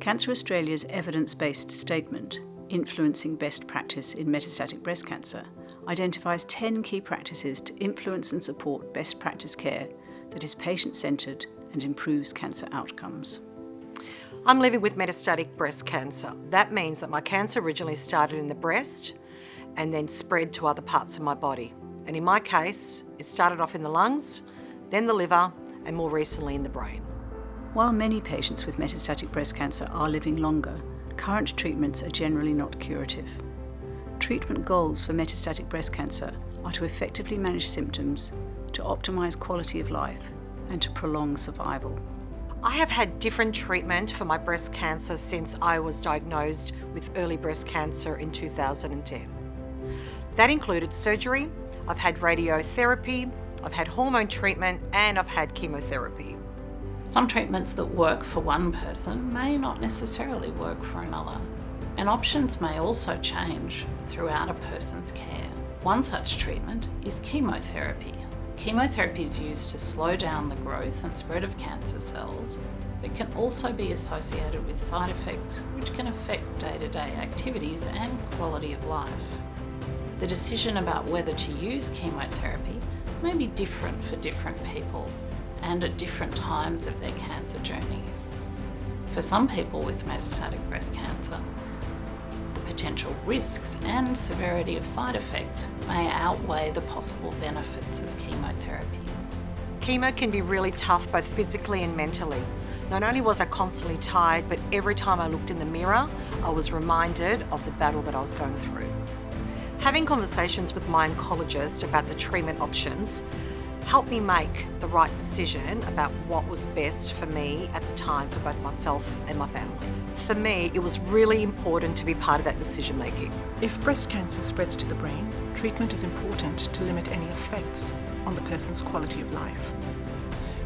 Cancer Australia's evidence-based statement, Influencing Best Practice in Metastatic Breast Cancer, identifies 10 key practices to influence and support best practice care that is patient-centred and improves cancer outcomes. I'm living with metastatic breast cancer. That means that my cancer originally started in the breast and then spread to other parts of my body. And in my case, it started off in the lungs, then the liver, and more recently in the brain. While many patients with metastatic breast cancer are living longer, current treatments are generally not curative. Treatment goals for metastatic breast cancer are to effectively manage symptoms, to optimise quality of life, and to prolong survival. I have had different treatment for my breast cancer since I was diagnosed with early breast cancer in 2010. That included surgery, I've had radiotherapy, I've had hormone treatment, and I've had chemotherapy. Some treatments that work for one person may not necessarily work for another, and options may also change throughout a person's care. One such treatment is chemotherapy. Chemotherapy is used to slow down the growth and spread of cancer cells, but can also be associated with side effects which can affect day-to-day activities and quality of life. The decision about whether to use chemotherapy may be different for different people and at different times of their cancer journey. For some people with metastatic breast cancer, the potential risks and severity of side effects may outweigh the possible benefits of chemotherapy. Chemo can be really tough both physically and mentally. Not only was I constantly tired, but every time I looked in the mirror, I was reminded of the battle that I was going through. Having conversations with my oncologist about the treatment options helped me make the right decision about what was best for me at the time for both myself and my family. For me, it was really important to be part of that decision making. If breast cancer spreads to the brain, treatment is important to limit any effects on the person's quality of life.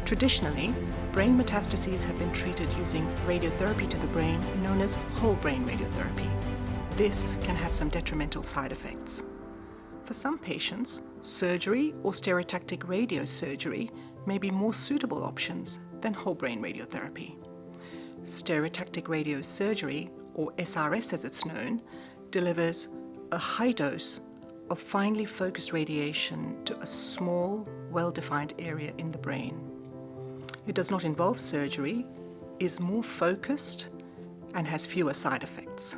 Traditionally, brain metastases have been treated using radiotherapy to the brain, known as whole brain radiotherapy. This can have some detrimental side effects. For some patients, surgery or stereotactic radiosurgery may be more suitable options than whole brain radiotherapy. Stereotactic radiosurgery, or SRS as it's known, delivers a high dose of finely focused radiation to a small, well-defined area in the brain. It does not involve surgery, is more focused, and has fewer side effects.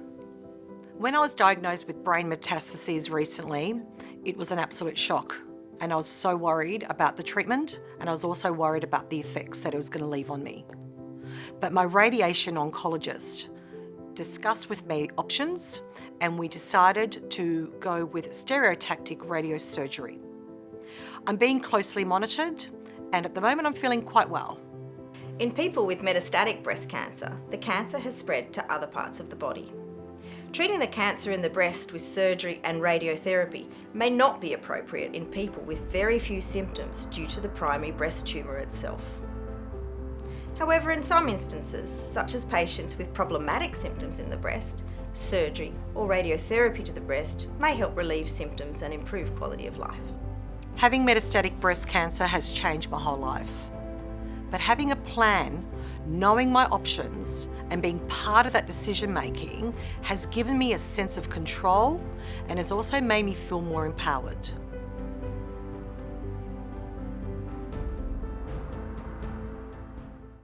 When I was diagnosed with brain metastases recently, it was an absolute shock. And I was so worried about the treatment, and I was also worried about the effects that it was going to leave on me. But my radiation oncologist discussed with me options, and we decided to go with stereotactic radiosurgery. I'm being closely monitored, and at the moment I'm feeling quite well. In people with metastatic breast cancer, the cancer has spread to other parts of the body. Treating the cancer in the breast with surgery and radiotherapy may not be appropriate in people with very few symptoms due to the primary breast tumour itself. However, in some instances, such as patients with problematic symptoms in the breast, surgery or radiotherapy to the breast may help relieve symptoms and improve quality of life. Having metastatic breast cancer has changed my whole life. But having a plan, knowing my options, and being part of that decision making has given me a sense of control and has also made me feel more empowered.